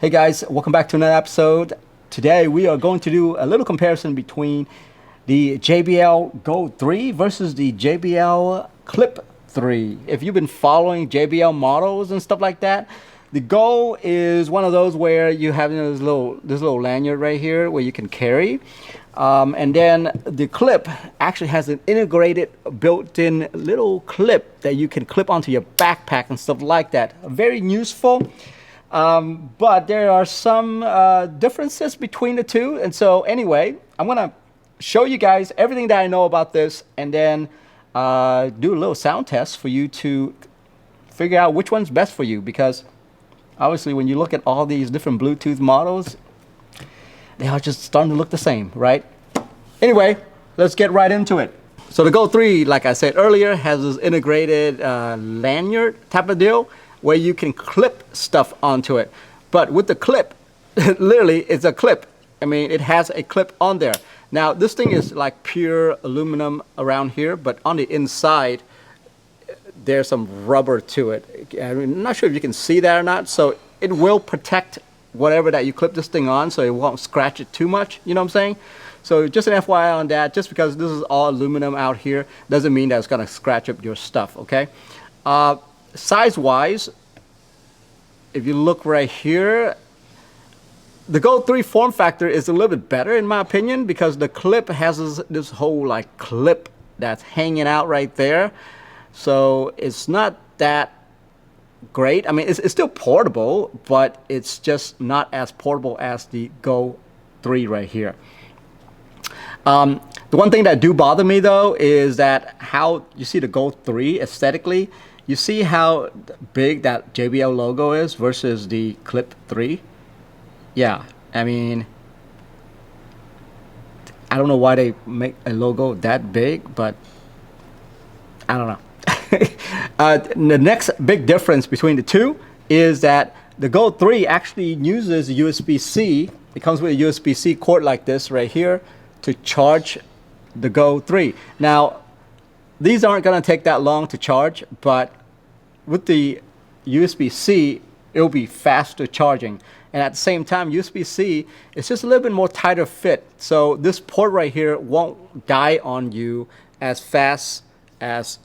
Hey guys, welcome back to another episode. Today we are going to do a little comparison between the JBL Go 3 versus the JBL Clip 3. If you've been following JBL models and stuff like that, the Go is one of those where you have this little lanyard right here where you can carry. And then the Clip actually has an integrated built-in little clip that you can clip onto your backpack and stuff like that. Very useful. But there are some differences between the two. And so anyway, I'm going to show you guys everything that I know about this and then do a little sound test for you to figure out which one's best for you. Because obviously when you look at all these different Bluetooth models, they are just starting to look the same, right? Anyway, let's get right into it. So the Go 3, like I said earlier, has this integrated lanyard type of deal where you can clip stuff onto it. But with the Clip, literally it's a clip. I mean, it has a clip on there. Now this thing is like pure aluminum around here, but on the inside there's some rubber to it. I'm not sure if you can see that or not. So it will protect whatever that you clip this thing on, so it won't scratch it too much, you know what I'm saying? So just an FYI on that, just because this is all aluminum out here doesn't mean that it's gonna scratch up your stuff, okay? Size-wise, if you look right here, the Go 3 form factor is a little bit better in my opinion because the Clip has this whole like clip that's hanging out right there. So it's not that great. I mean, it's still portable, but it's just not as portable as the Go 3 right here. The one thing that do bother me though is that how you see the Go 3 aesthetically. You see how big that JBL logo is versus the Clip 3? Yeah, I mean, I don't know why they make a logo that big, but I don't know. The next big difference between the two is that the Go 3 actually uses USB-C. It comes with a USB-C cord like this right here to charge the Go 3. Now, these aren't going to take that long to charge, but with the USB-C, it will be faster charging. And at the same time, USB-C is just a little bit more tighter fit. So this port right here won't die on you as fast as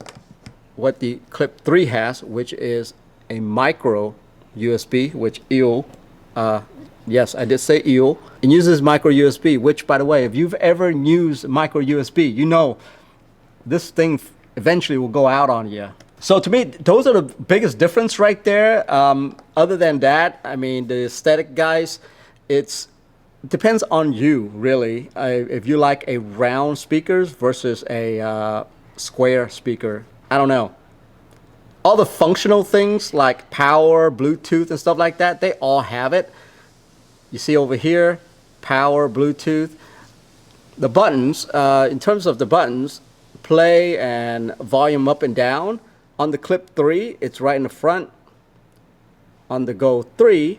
what the Clip 3 has, which is a micro USB, which EEL, yes, I did say EEL. It uses micro USB, which by the way, if you've ever used micro USB, you know this thing eventually will go out on you. So to me, those are the biggest difference right there. Other than that, I mean, the aesthetic, guys, it depends on you, really. If you like a round speakers versus a square speaker, I don't know. All the functional things like power, Bluetooth, and stuff like that, they all have it. You see over here, power, Bluetooth. The buttons, in terms of the buttons, play and volume up and down. On the Clip 3, it's right in the front. On the Go 3,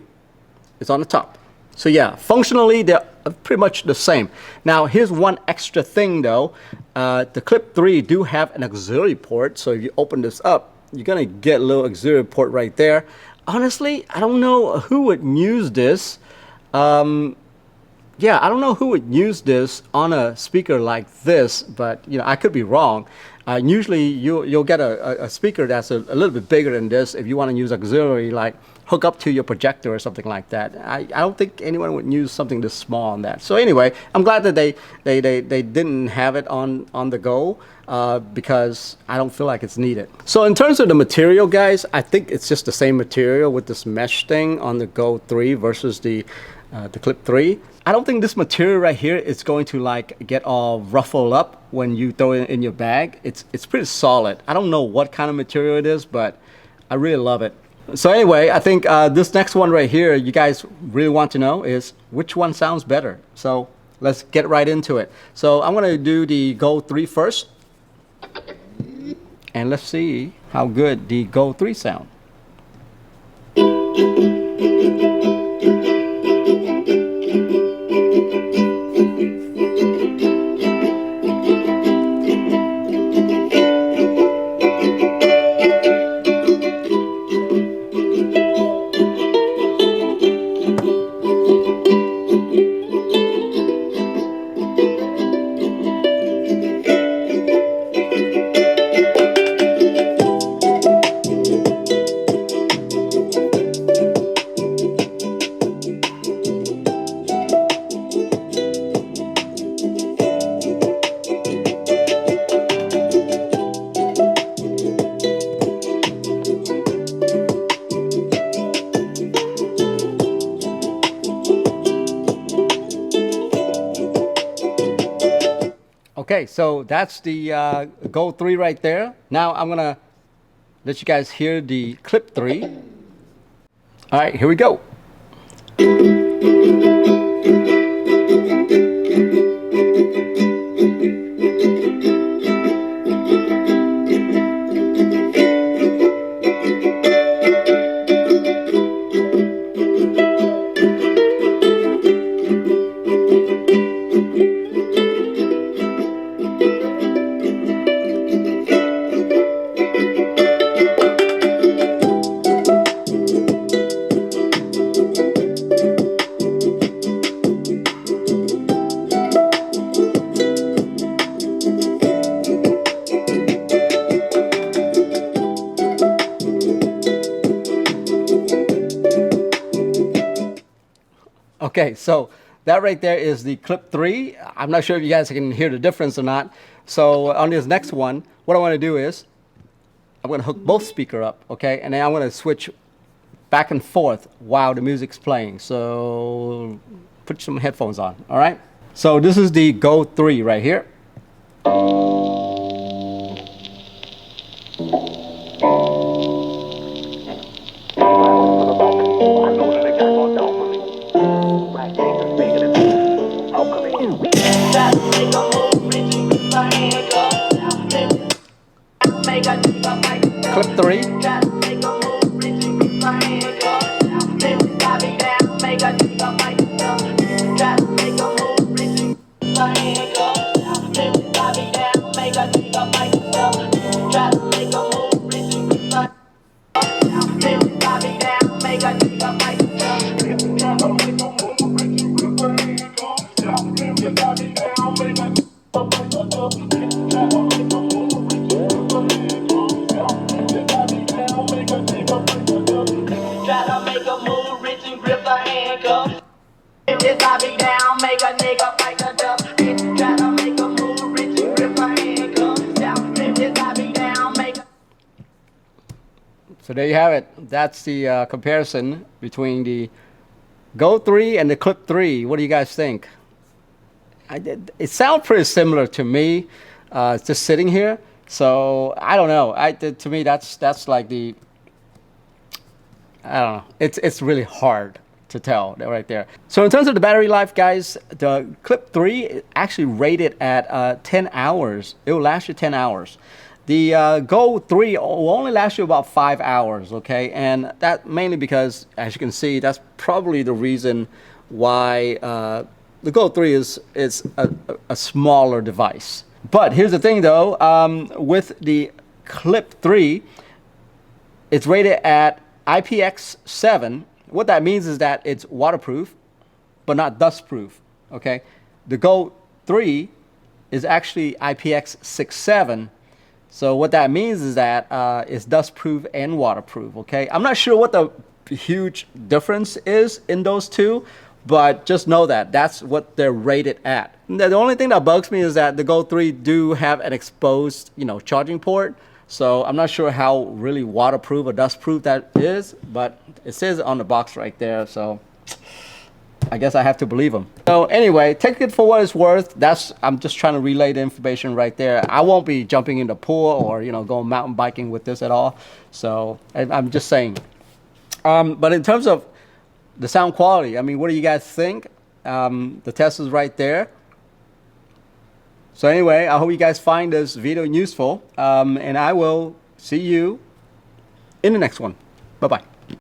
it's on the top. So yeah, functionally, they're pretty much the same. Now, here's one extra thing though. The Clip 3 do have an auxiliary port, so if you open this up, you're gonna get a little auxiliary port right there. Honestly, I don't know who would use this. Yeah, I don't know who would use this on a speaker like this, but you know, I could be wrong. Usually you'll get a speaker that's a little bit bigger than this if you want to use auxiliary, like hook up to your projector or something like that. I don't think anyone would use something this small on that. So anyway, I'm glad that they didn't have it on the Go because I don't feel like it's needed. So in terms of the material, guys, I think it's just the same material with this mesh thing on the Go 3 versus the Clip 3. I don't think this material right here is going to like get all ruffled up when you throw it in your bag. It's pretty solid. I don't know what kind of material it is, but I really love it. So anyway, I think this next one right here, you guys really want to know is which one sounds better. So let's get right into it. So I'm going to do the Go 3 first. And let's see how good the Go 3 sound. Okay, so that's the Gold 3 right there. Now I'm gonna let you guys hear the Clip 3. All right, here we go. Okay, so that right there is the Clip 3. I'm not sure if you guys can hear the difference or not. So on this next one, what I want to do is I'm going to hook both speaker up, okay? And then I'm going to switch back and forth while the music's playing. So put some headphones on, all right? So this is the Gold 3 right here. Clip 3. So there you have it. That's the comparison between the Gold 3 and the Clip 3. What do you guys think? It sounds pretty similar to me, just sitting here. So I don't know. To me, that's like I don't know. It's really hard to tell right there. So in terms of the battery life, guys, the Clip 3 is actually rated at 10 hours. It will last you 10 hours. The Gold 3 will only last you about 5 hours, okay? And that mainly because, as you can see, that's probably the reason why the Gold 3 is a smaller device. But here's the thing though, with the Clip 3, it's rated at IPX7. What that means is that it's waterproof, but not dustproof, okay? The Gold 3 is actually IPX67. So what that means is that it's dustproof and waterproof, okay? I'm not sure what the huge difference is in those two, but just know that that's what they're rated at. The only thing that bugs me is that the Gold 3 do have an exposed, charging port. So I'm not sure how really waterproof or dustproof that is, but it says on the box right there. So I guess I have to believe them. So anyway, take it for what it's worth. I'm just trying to relay the information right there. I won't be jumping in the pool or going mountain biking with this at all. So I'm just saying. But in terms of the sound quality, I mean, what do you guys think? The test is right there. So anyway, I hope you guys find this video useful, and I will see you in the next one. Bye-bye.